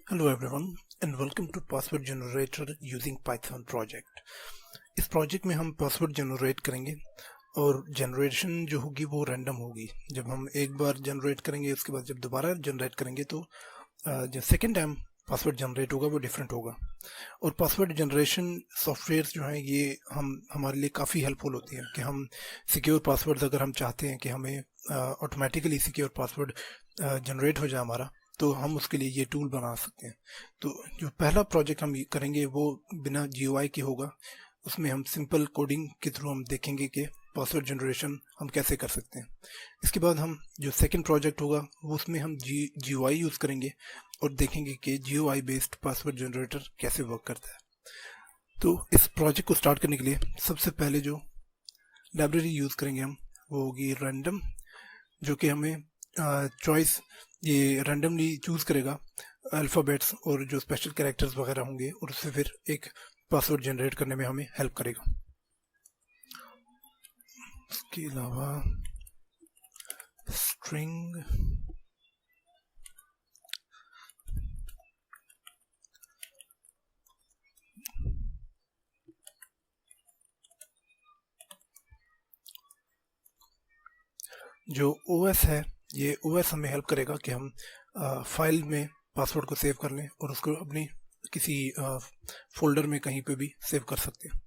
Hello everyone and welcome to password generator using Python project। इस project में हम password generate करेंगे और जनरेशन जो होगी वो रैंडम होगी। जब हम एक बार जनरेट करेंगे उसके बाद जब दोबारा जनरेट करेंगे तो जो सेकेंड टाइम पासवर्ड जनरेट होगा वो डिफरेंट होगा। और पासवर्ड जनरेशन सॉफ्टवेयर जो है ये हमारे लिए काफ़ी हेल्पफुल होती है कि हम सिक्योर पासवर्ड अगर हम चाहते हैं कि हमें ऑटोमेटिकली सिक्योर पासवर्ड जनरेट हो जाए हमारा, तो हम उसके लिए ये टूल बना सकते हैं। तो जो पहला प्रोजेक्ट हम करेंगे वो बिना GUI के होगा। उसमें हम सिंपल कोडिंग के थ्रू हम देखेंगे कि पासवर्ड जनरेशन हम कैसे कर सकते हैं। इसके बाद हम जो सेकंड प्रोजेक्ट होगा वो उसमें हम GUI यूज़ करेंगे और देखेंगे कि GUI बेस्ड पासवर्ड जनरेटर कैसे वर्क करता है। तो इस प्रोजेक्ट को स्टार्ट करने के लिए सबसे पहले जो लाइब्रेरी यूज़ करेंगे हम वो होगी रैंडम, जो कि हमें चॉइस ये रैंडमली चूज़ करेगा अल्फ़ाबेट्स और जो स्पेशल कैरेक्टर्स वगैरह होंगे, और उससे फिर एक पासवर्ड जनरेट करने में हमें हेल्प करेगा। इसके अलावा स्ट्रिंग जो OS है, ये OS हमें हेल्प करेगा कि हम फाइल में पासवर्ड को सेव कर लें और उसको अपनी किसी फोल्डर में कहीं पे भी सेव कर सकते हैं।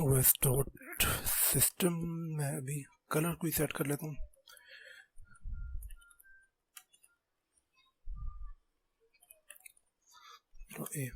OS डॉट सिस्टम में अभी कलर कोई सेट कर लेता हूँ। तो ए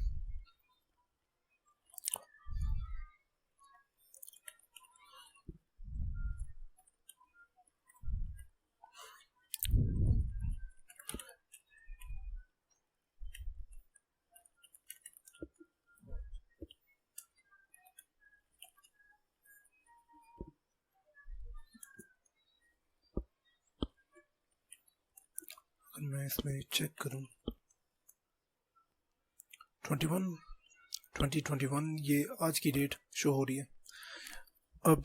मैं इसमें चेक करूँ 2021 ये आज की डेट शो हो रही है। अब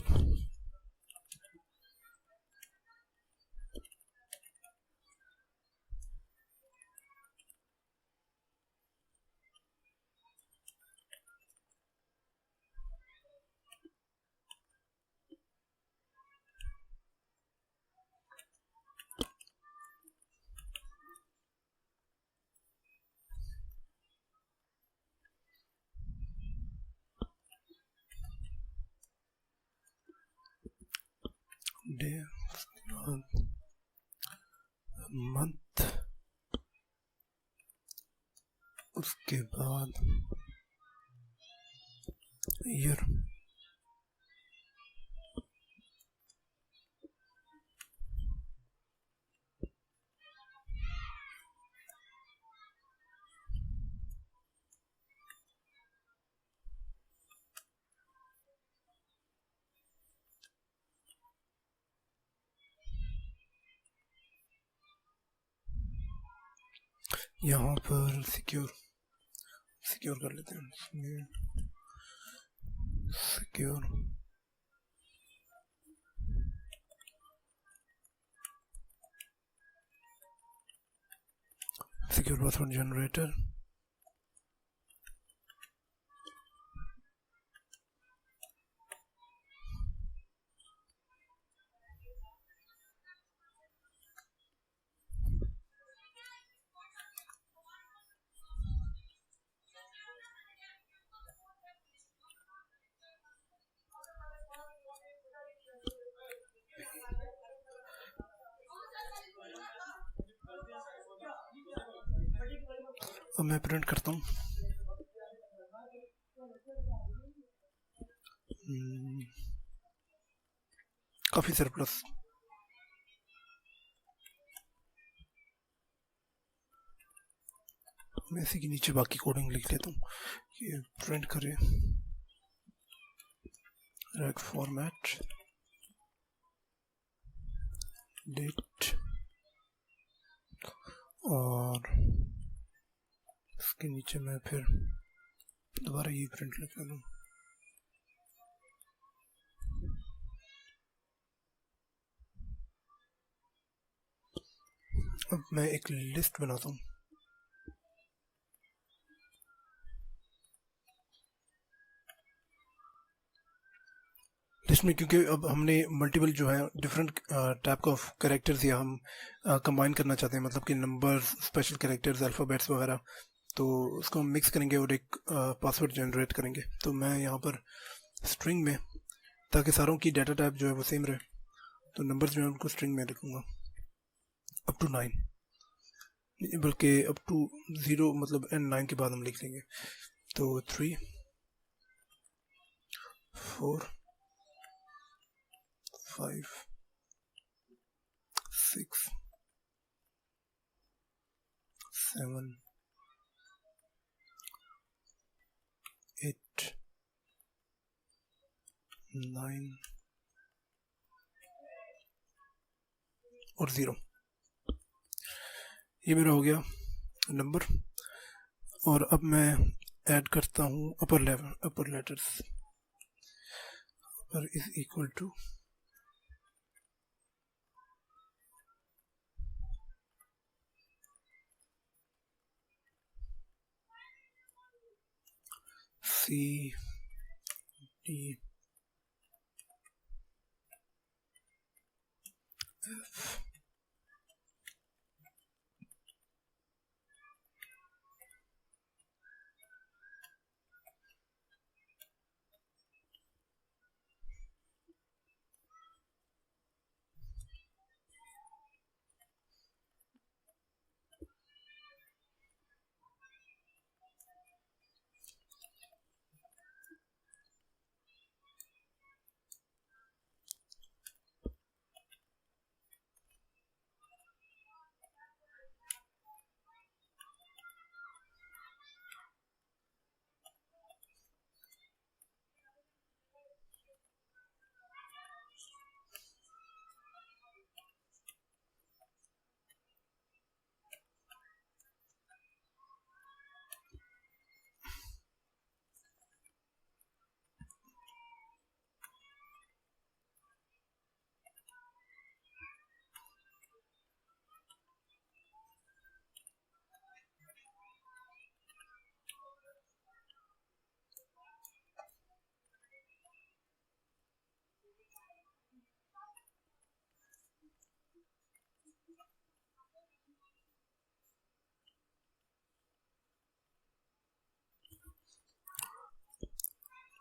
डे, मंथ, उसके बाद ईयर, यहाँ पर सिक्योर कर लेते हैं। सिक्योर पासवर्ड जनरेटर, अब मैं प्रिंट करता हूँ। काफ़ी सरप्लस। मैं इसी के नीचे बाकी कोडिंग लिख लेता हूँ। ये प्रिंट करे रेग फॉर्मेट डेट और इसके नीचे मैं फिर दोबारा ये प्रिंट लिख लूँ। अब मैं एक लिस्ट बनाता हूँ। लिस्ट में क्योंकि अब हमने मल्टीपल जो है डिफरेंट टाइप ऑफ कैरेक्टर्स या हम कंबाइन करना चाहते हैं, मतलब कि नंबर्स, स्पेशल कैरेक्टर्स, अल्फ़ाबेट्स वगैरह, तो उसको हम मिक्स करेंगे और एक पासवर्ड जनरेट करेंगे। तो मैं यहाँ पर स्ट्रिंग में, ताकि सारों की डाटा टाइप जो है वो सेम रहे, तो नंबर्स में उनको स्ट्रिंग में लिखूँगा अप टू 9, बल्कि अप टू 0, मतलब एंड 9 के बाद हम लिख लेंगे। तो 3 4 5 6 7 8 9 और 0। ये मेरा हो गया नंबर। और अब मैं ऐड करता हूँ upper letters. Upper is equal to C D F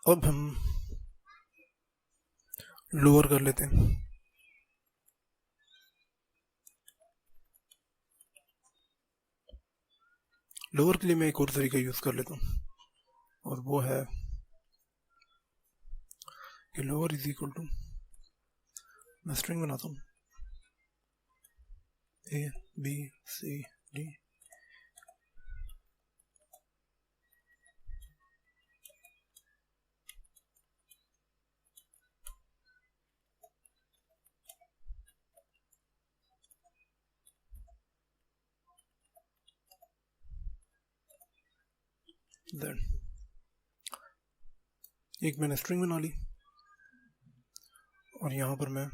अब हम लोअर कर लेते हैं। लोअर के लिए मैं एक और तरीका यूज़ कर लेता हूँ, और वो है कि लोअर इज इक्वल टू, मैं स्ट्रिंग बनाता हूँ ABCD, देन एक मैंने स्ट्रिंग बना ली, और यहाँ पर मैं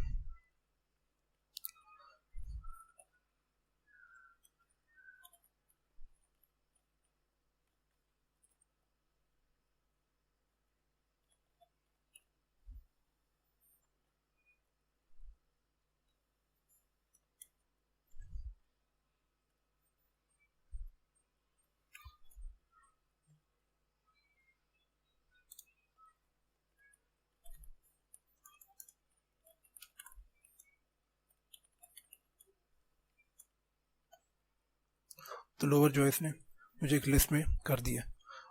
तो लोअर जो है इसने मुझे एक लिस्ट में कर दिया,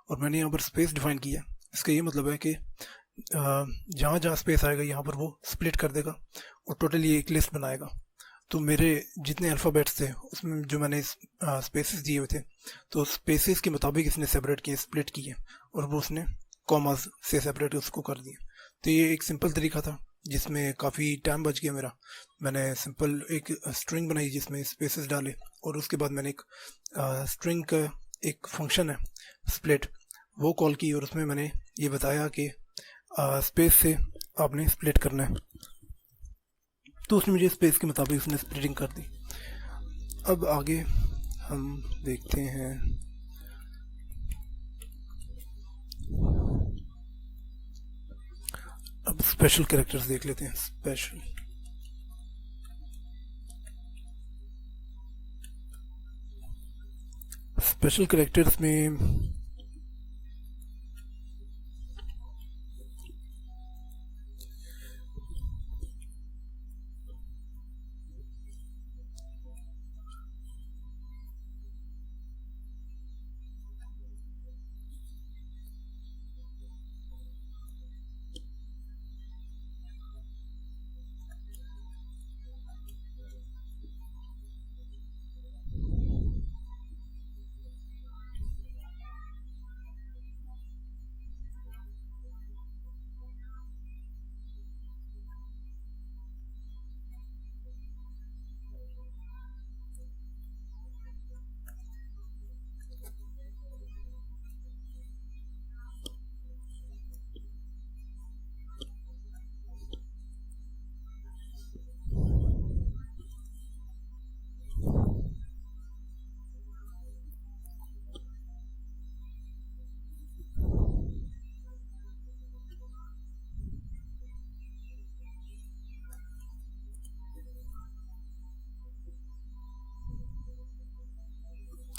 और मैंने यहाँ पर स्पेस डिफाइन किया। इसका ये मतलब है कि जहाँ जहाँ स्पेस आएगा यहाँ पर वो स्प्लिट कर देगा और टोटल ये एक लिस्ट बनाएगा। तो मेरे जितने अल्फ़ाबेट्स थे उसमें जो मैंने स्पेसेस दिए हुए थे, तो स्पेसेस के मुताबिक इसने सेपरेट किए, स्प्लिट किए, और वो उसने कॉमास से सेपरेट उसको कर दिया। तो ये एक सिंपल तरीका था जिसमें काफ़ी टाइम बच गया मेरा। मैंने सिंपल एक स्ट्रिंग बनाई जिसमें स्पेसेस डाले, और उसके बाद मैंने एक स्ट्रिंग का एक फंक्शन है स्प्लिट, वो कॉल की, और उसमें मैंने ये बताया कि स्पेस से आपने स्प्लिट करना है। तो उसने मुझे स्पेस के मुताबिक उसने स्प्लिटिंग कर दी। अब आगे हम देखते हैं अब स्पेशल कैरेक्टर्स देख लेते हैं। स्पेशल कैरेक्टर्स में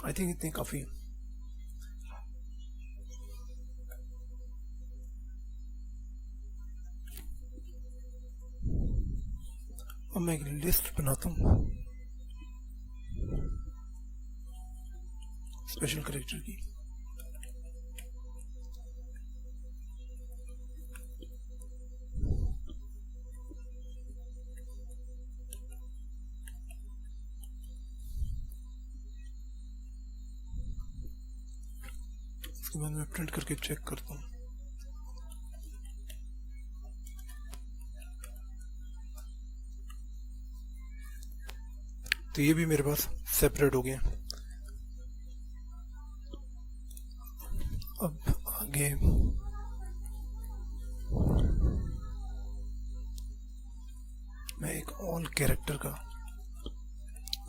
आई थिंक इतने काफ़ी है। अब मैं एक लिस्ट बनाता हूँ स्पेशल कैरेक्टर की। उसके बाद मैं प्रिंट करके चेक करता हूँ। तो ये भी मेरे पास सेपरेट हो गया। अब आगे मैं एक ऑल कैरेक्टर का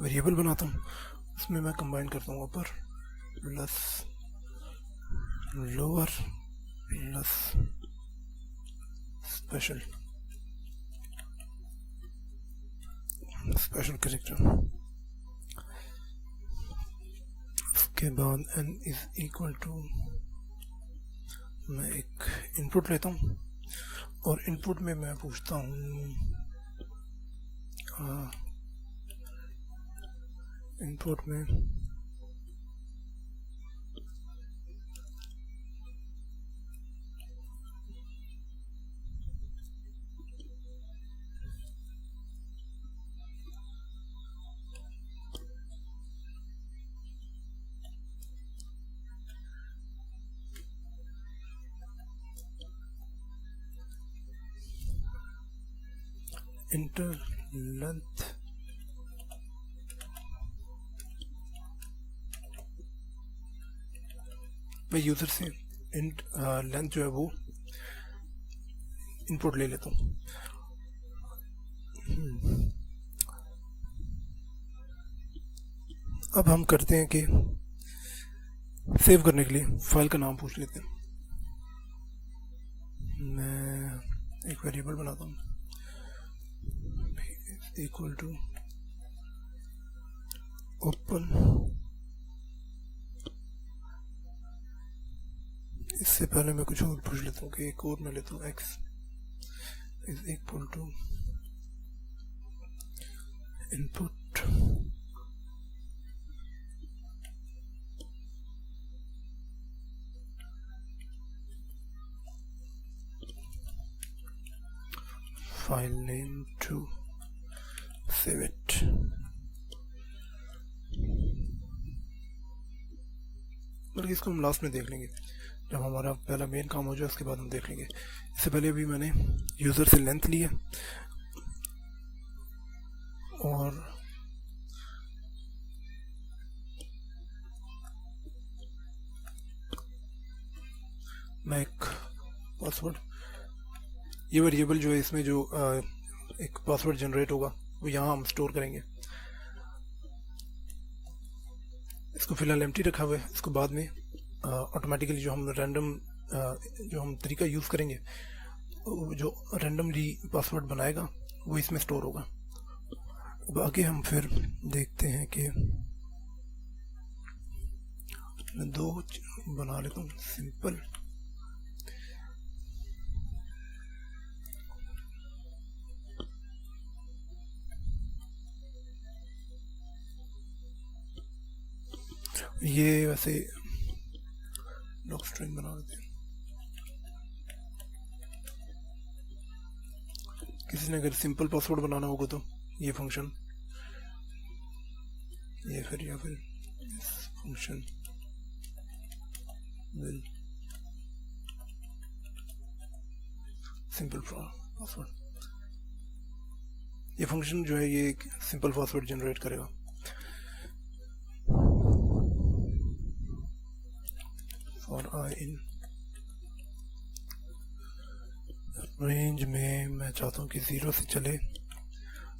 वेरिएबल बनाता हूँ। उसमें मैं कंबाइन करता हूँ अपर plus lower plus special character. उसके बाद n इज इक्वल टू, मैं एक इनपुट लेता हूँ और इनपुट में मैं पूछता हूँ इनपुट में इंटर लेंथ मैं यूजर से इंट लेंथ जो है वो इनपुट ले लेता हूँ। अब हम करते हैं कि सेव करने के लिए फाइल का नाम पूछ लेते हैं। मैं एक वेरिएबल बनाता हूँ इक्वल टू ओपन। इससे पहले मैं कुछ और पूछ लेता हूँ कि एक और मैं लेता हूँ x is equal to input file name to save it. बल्कि इसको हम लास्ट में देख लेंगे, जब हमारा पहला मेन काम हो जाए उसके बाद हम देख लेंगे। इससे पहले अभी मैंने यूज़र से लेंथ ली है और मैं एक पासवर्ड, ये वेरिएबल जो है इसमें जो एक पासवर्ड जनरेट होगा वो यहाँ हम स्टोर करेंगे। इसको फिलहाल एम्प्टी रखा हुआ है, इसको बाद में ऑटोमेटिकली जो हम रैंडम जो हम तरीका यूज़ करेंगे, जो रैंडमली पासवर्ड बनाएगा वो इसमें स्टोर होगा। अब आगे हम फिर देखते हैं कि मैं दो बना लेता हूँ सिंपल। ये वैसे डॉक स्ट्रिंग बना लेते हैं। किसी ने अगर सिंपल पासवर्ड बनाना होगा तो ये फंक्शन, ये फिर या फिर फंक्शन विल सिंपल पासवर्ड, ये फंक्शन जो है ये एक सिंपल पासवर्ड जनरेट करेगा। और आई इन रेंज में मैं चाहता हूँ कि 0 से चले,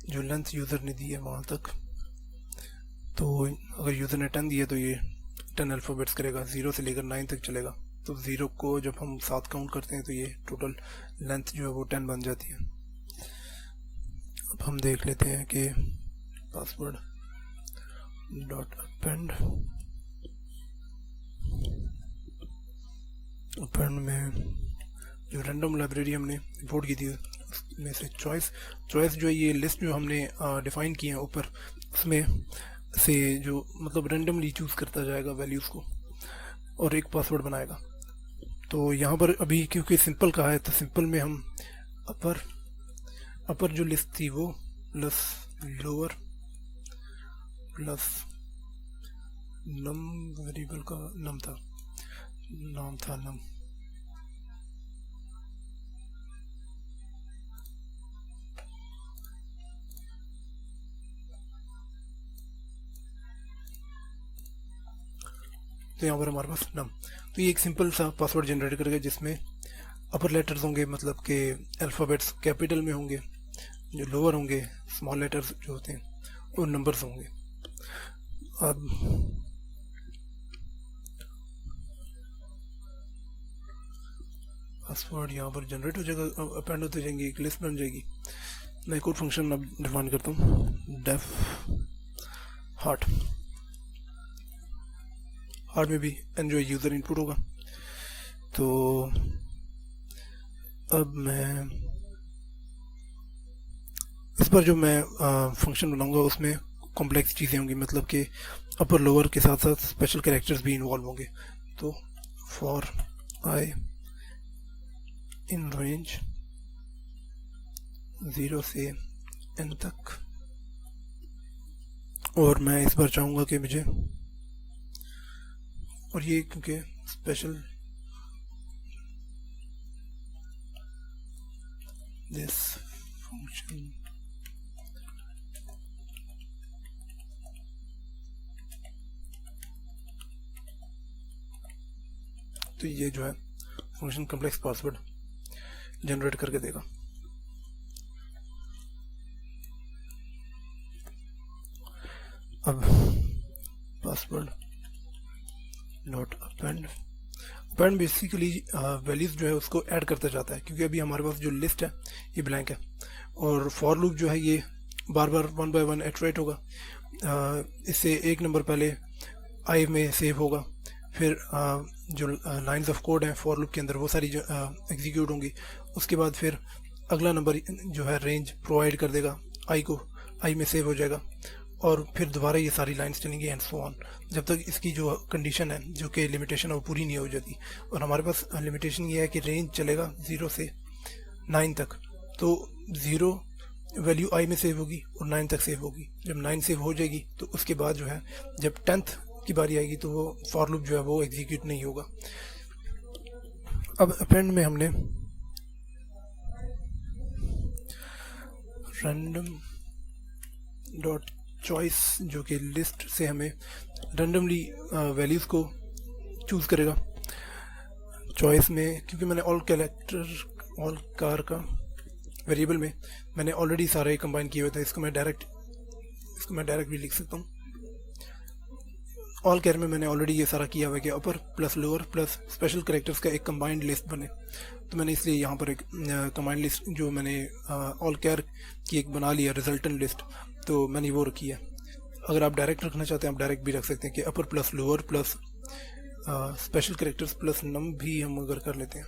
जो लेंथ यूज़र ने दी है वहाँ तक। तो अगर यूज़र ने 10 दिया तो ये 10 अल्फ़ाबेट्स करेगा, 0 से लेकर 9 तक चलेगा। तो 0 को जब हम 7 काउंट करते हैं तो ये टोटल लेंथ जो है वो 10 बन जाती है। अब हम देख लेते हैं कि पासवर्ड डॉट अपेंड में जो रैंडम लाइब्रेरी हमने इंपोर्ट की थी उसमें से चॉइस जो है ये लिस्ट जो हमने डिफ़ाइन की है ऊपर, उसमें से जो मतलब रैंडमली चूज़ करता जाएगा वैल्यूज़ को और एक पासवर्ड बनाएगा। तो यहाँ पर अभी क्योंकि सिंपल का है तो सिंपल में हम अपर जो लिस्ट थी वो plus lower plus num variable का नाम था नम। तो यहाँ पर हमारे पास नम, तो ये एक सिंपल सा पासवर्ड जनरेट करेगा जिसमें अपर लेटर्स होंगे, मतलब कि अल्फ़ाबेट्स कैपिटल में होंगे, जो लोअर होंगे स्मॉल लेटर्स जो होते हैं और नंबर्स होंगे। अब पासवर्ड यहाँ पर जनरेट हो जाएगा, अपेंड होते जाएंगे, एक लिस्ट बन जाएगी। मैं एक और फंक्शन अब डिफाइन करता हूँ, डेफ हार्ट में भी एंजॉय यूज़र इनपुट होगा। तो अब मैं इस पर जो मैं फंक्शन बनाऊंगा उसमें कॉम्प्लेक्स चीज़ें होंगी, मतलब कि अपर लोअर के साथ साथ स्पेशल कैरेक्टर्स भी इन्वॉल्व होंगे। तो फॉर आई इन रेंज 0 से n तक, और मैं इस बार चाहूँगा कि मुझे, और ये क्योंकि स्पेशल दिस फंक्शन तो ये जो है फंक्शन कॉम्प्लेक्स पासवर्ड जनरेट करके देगा। अब password not append basically values जो है उसको ऐड करता जाता है, क्योंकि अभी हमारे पास जो लिस्ट है ये ब्लैंक है और फॉर लूप जो है ये बार बार 1 बाय 1 इटरेट होगा। इससे एक नंबर पहले आई में सेव होगा, फिर जो लाइंस ऑफ कोड हैं फॉर लूप के अंदर वो सारी जो एग्जीक्यूट होंगी। उसके बाद फिर अगला नंबर जो है रेंज प्रोवाइड कर देगा, आई में सेव हो जाएगा और फिर दोबारा ये सारी लाइंस चलेंगी एंड सो ऑन, जब तक इसकी जो कंडीशन है, जो कि लिमिटेशन है, वो पूरी नहीं हो जाती। और हमारे पास लिमिटेशन ये है कि रेंज चलेगा 0 से 9 तक, तो 0 वैल्यू i में सेव होगी और 9 तक सेव होगी। जब 9 सेव हो जाएगी तो उसके बाद जो है जब 10th की बारी आएगी तो वो फॉर लूप जो है वो एग्जीक्यूट नहीं होगा। अब अपेंड में हमने रैंडम डॉट चॉइस जो कि लिस्ट से हमें रैंडमली वैल्यूज़ को चूज़ करेगा। चॉइस में क्योंकि मैंने ऑल कार का वेरिएबल में मैंने ऑलरेडी सारे कंबाइन किए हुए थे, इसको मैं डायरेक्ट भी लिख सकता हूँ। ऑल कैर में मैंने ऑलरेडी ये सारा किया हुआ है कि upper plus lower plus special characters का एक कंबाइंड लिस्ट बने, तो मैंने इसलिए यहाँ पर एक कंबाइंड लिस्ट जो मैंने ऑल कैर की एक बना लिया रिजल्टेंट लिस्ट, तो मैंने वो रखी है। अगर आप डायरेक्ट रखना चाहते हैं आप डायरेक्ट भी रख सकते हैं कि upper plus lower plus special characters plus num भी हम अगर कर लेते हैं,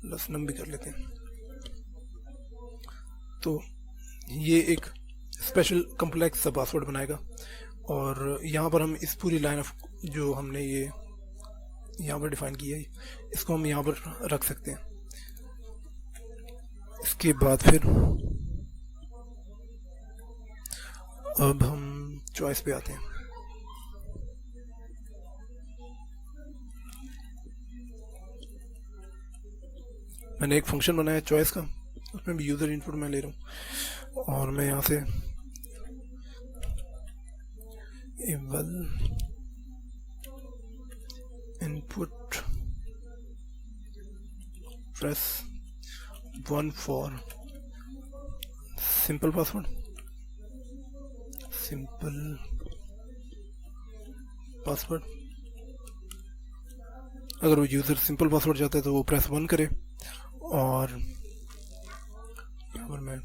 प्लस नम भी कर लेते हैं, तो ये एक स्पेशल कम्प्लेक्स सा पासवर्ड बनाएगा। और यहाँ पर हम इस पूरी लाइन ऑफ जो हमने ये यहाँ पर डिफाइन किया है इसको हम यहाँ पर रख सकते हैं। इसके बाद फिर अब हम चॉइस पे आते हैं। मैंने एक फंक्शन बनाया चॉइस का, उसमें भी यूज़र इनपुट मैं ले रहा हूँ और मैं यहाँ से eval input press 1 for simple password, अगर वो यूज़र सिंपल पासवर्ड चाहता है तो वो प्रेस 1 करे। और यहाँ पर मैं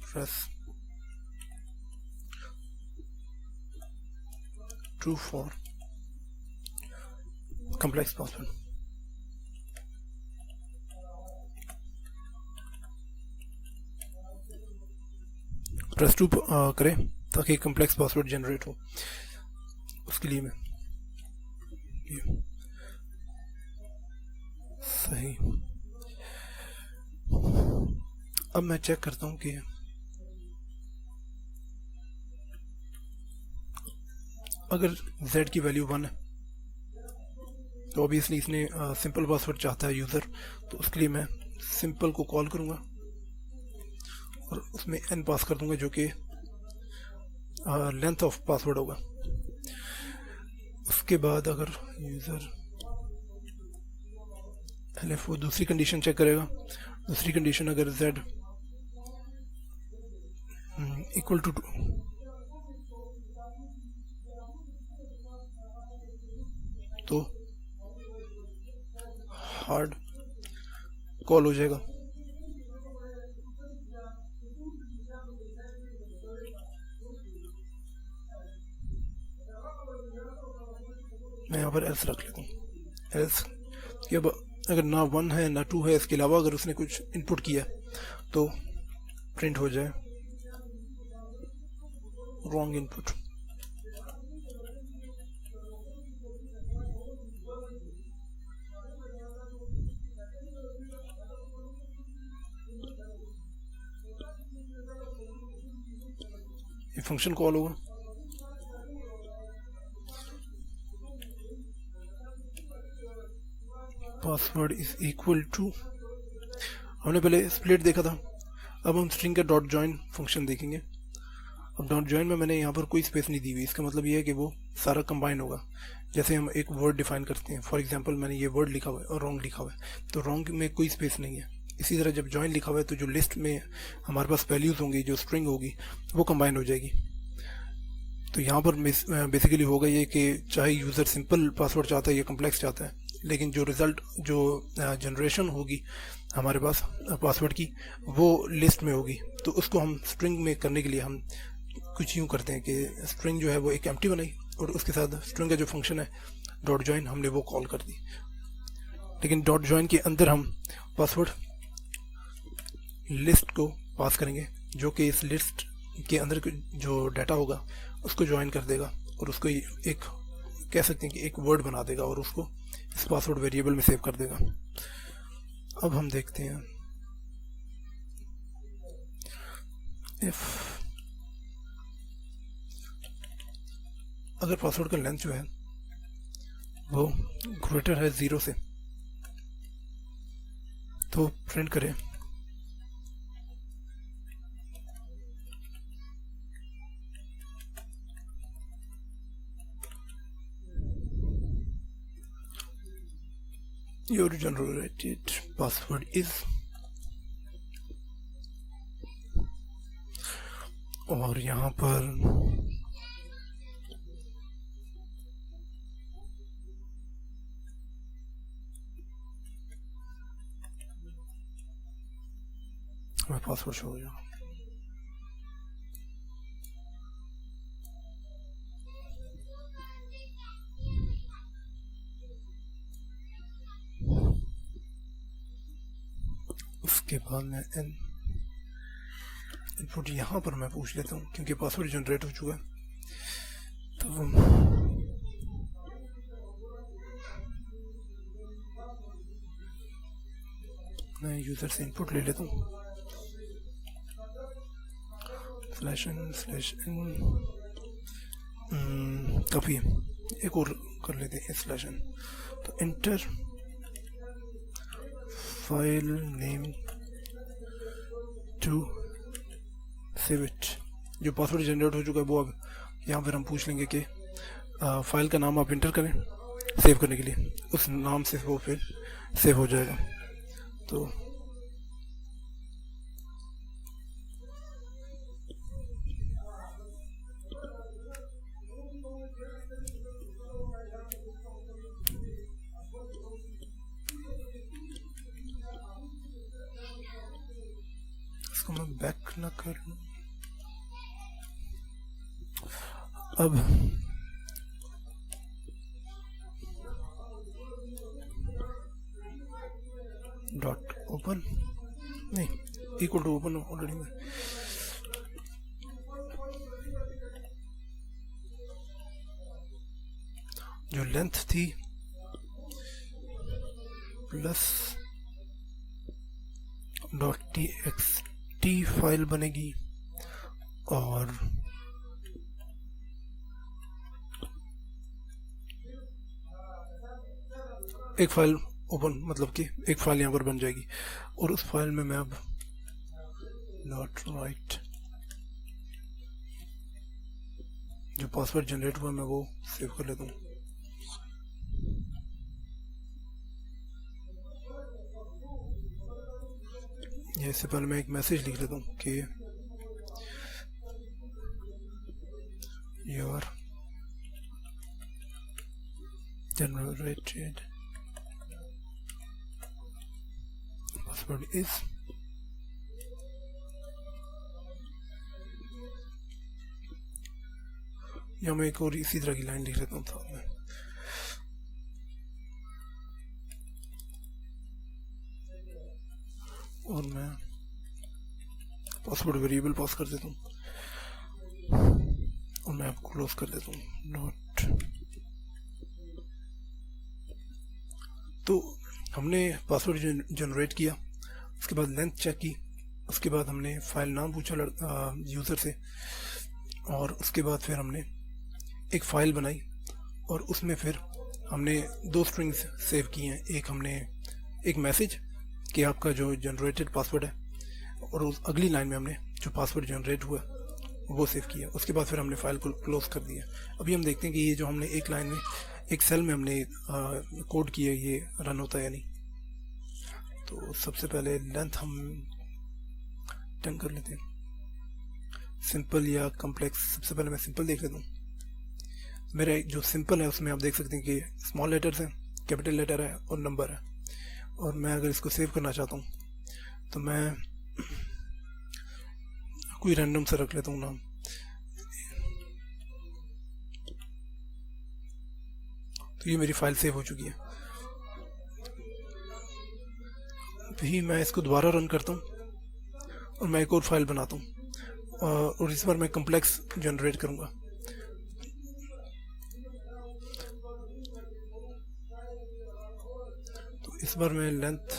press 2 for complex password। Press 2 करें ताकि कम्प्लेक्स पासवर्ड जनरेट हो। उसके लिए मैं सही, अब मैं चेक करता हूँ कि अगर z की वैल्यू 1 है तो ऑब्वियसली इसने सिंपल पासवर्ड चाहता है यूज़र, तो उसके लिए मैं सिंपल को कॉल करूँगा और उसमें n पास कर दूँगा जो कि लेंथ ऑफ पासवर्ड होगा। उसके बाद अगर यूज़र वो दूसरी कंडीशन चेक करेगा, दूसरी कंडीशन अगर z इक्वल टू 2 तो हार्ड कॉल हो जाएगा। मैं यहाँ पर एल्स रख लेता हूँ। एल्स कि अब अगर ना 1 है ना 2 है, इसके अलावा अगर उसने कुछ इनपुट किया तो प्रिंट हो जाए रॉन्ग इनपुट। ये फंक्शन कॉल होगा। पासवर्ड इज इक्वल टू, हमने पहले स्प्लिट देखा था, अब हम स्ट्रिंग का डॉट जॉइन फंक्शन देखेंगे। अब डॉट जॉइन में मैंने यहाँ पर कोई स्पेस नहीं दी हुई, इसका मतलब ये है कि वो सारा कंबाइन होगा। जैसे हम एक वर्ड डिफाइन करते हैं, फॉर एग्जांपल मैंने ये वर्ड लिखा हुआ है और रॉन्ग लिखा हुआ है, तो रॉन्ग में कोई स्पेस नहीं है। इसी तरह जब जॉइन लिखा हुआ है तो जो लिस्ट में हमारे पास वैल्यूज़ होंगी, जो स्ट्रिंग होगी वो कंबाइन हो जाएगी। तो यहाँ पर बेसिकली होगा ये कि चाहे यूज़र सिंपल पासवर्ड चाहता है या कम्प्लेक्स चाहता है, लेकिन जो रिज़ल्ट जो जनरेशन होगी हमारे पास पासवर्ड की वो लिस्ट में होगी। तो उसको हम स्ट्रिंग में करने के लिए हम कुछ यूँ करते हैं कि स्ट्रिंग जो है वो एक एम्प्टी बनाई और उसके साथ स्ट्रिंग का जो फंक्शन है डॉट जॉइन हमने वो कॉल कर दी। लेकिन डॉट जॉइन के अंदर हम पासवर्ड लिस्ट को पास करेंगे जो कि इस लिस्ट के अंदर जो डाटा होगा उसको ज्वाइन कर देगा और उसको एक कह सकते हैं कि एक वर्ड बना देगा और उसको इस पासवर्ड वेरिएबल में सेव कर देगा। अब हम देखते हैं इफ अगर पासवर्ड का लेंथ जो है वो ग्रेटर है 0 से, तो प्रिंट करें your generated password is, और यहाँ पर हमें पासवर्ड शो हो जाएगा। उसके बाद मैं इनपुट यहाँ पर मैं पूछ लेता हूँ, क्योंकि पासवर्ड जनरेट हो चुका है। तो मैं यूजर से इनपुट ले लेता हूँ, /n/n काफी है, एक और कर लेते हैं /n। तो enter file name to save it. जो पासवर्ड जनरेट हो चुका है वो अब यहाँ पर हम पूछ लेंगे कि फाइल का नाम आप इंटर करें सेव करने के लिए, उस नाम से वो फिर सेव हो जाएगा। तो इसको मैं बैक ना कर लूं। अब डॉट ओपन नहीं इक्वल टू ओपन ऑलरेडी में जो लेंथ थी प्लस .txt फाइल बनेगी और एक फाइल ओपन, मतलब कि एक फाइल यहाँ पर बन जाएगी और उस फाइल में मैं अब .write जो पासवर्ड जनरेट हुआ मैं वो सेव कर लेता हूँ। इससे पहले मैं एक मैसेज लिख लेता हूँ कि योर जनरेटेड पासवर्ड इज, या मैं एक और इसी तरह की लाइन लिख लेता हूँ साथ में। और मैं पासवर्ड वेरिएबल पास कर देता हूँ और मैं आपको क्लोज कर देता हूँ नोट। तो हमने पासवर्ड जनरेट किया, उसके बाद लेंथ चेक की, उसके बाद हमने फाइल नाम पूछा यूज़र से, और उसके बाद फिर हमने एक फ़ाइल बनाई और उसमें फिर हमने 2 स्ट्रिंग्स सेव की हैं। एक हमने एक मैसेज कि आपका जो जनरेटेड पासवर्ड है, और उस अगली लाइन में हमने जो पासवर्ड जनरेट हुआ वो सेव किया। उसके बाद फिर हमने फाइल को क्लोज कर दिया। अभी हम देखते हैं कि ये जो हमने एक लाइन में एक सेल में हमने कोड किया ये रन होता है या नहीं। तो सबसे पहले लेंथ हम टर्न कर लेते हैं, सिंपल या कॉम्प्लेक्स। सबसे पहले मैं सिंपल देख लेता हूँ। मेरा जो सिंपल है उसमें आप देख सकते हैं कि स्मॉल लेटर्स हैं, कैपिटल लेटर है और नंबर है। और मैं अगर इसको सेव करना चाहता हूँ तो मैं कोई रैंडम से रख लेता हूँ नाम। तो ये मेरी फाइल सेव हो चुकी है। भी मैं इसको दोबारा रन करता हूँ और मैं एक और फाइल बनाता हूँ और इस बार मैं कॉम्प्लेक्स जनरेट करूँगा। इस बार मैं लेंथ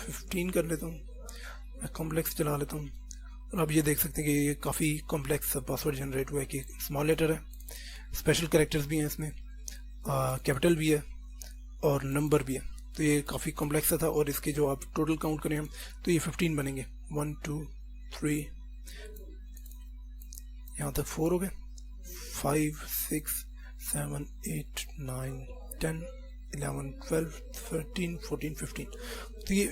15 कर लेता हूँ, मैं कॉम्प्लेक्स चला लेता हूँ। और आप ये देख सकते हैं कि ये काफ़ी कॉम्प्लेक्स पासवर्ड जनरेट हुआ है कि स्मॉल लेटर है, स्पेशल कैरेक्टर्स भी हैं इसमें, कैपिटल भी है और नंबर भी है। तो ये काफ़ी कॉम्प्लेक्स था और इसके जो आप टोटल काउंट करें हम तो ये 15 बनेंगे। 1 2 3, यहाँ तक 4 हो गए, 5 6 7 8 9 10 11 12 13 14 15। तो ये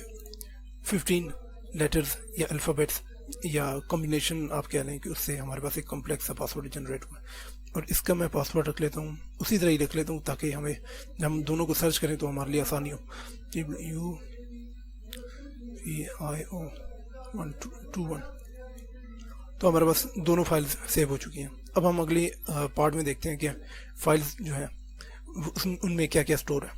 15 लेटर्स या अल्फ़ाबेट्स या कॉम्बिनेशन आप कह लें कि उससे हमारे पास एक कॉम्प्लेक्स सा पासवर्ड जनरेट हुआ है। और इसका मैं पासवर्ड रख लेता हूँ, उसी तरह ही रख लेता हूँ ताकि हमें जब हम दोनों को सर्च करें तो हमारे लिए आसानी हो। UVIO 121। तो हमारे पास दोनों फाइल्स सेव हो चुकी हैं। अब हम अगली पार्ट में देखते हैं कि फाइल्स जो हैं उनमें क्या क्या स्टोर है।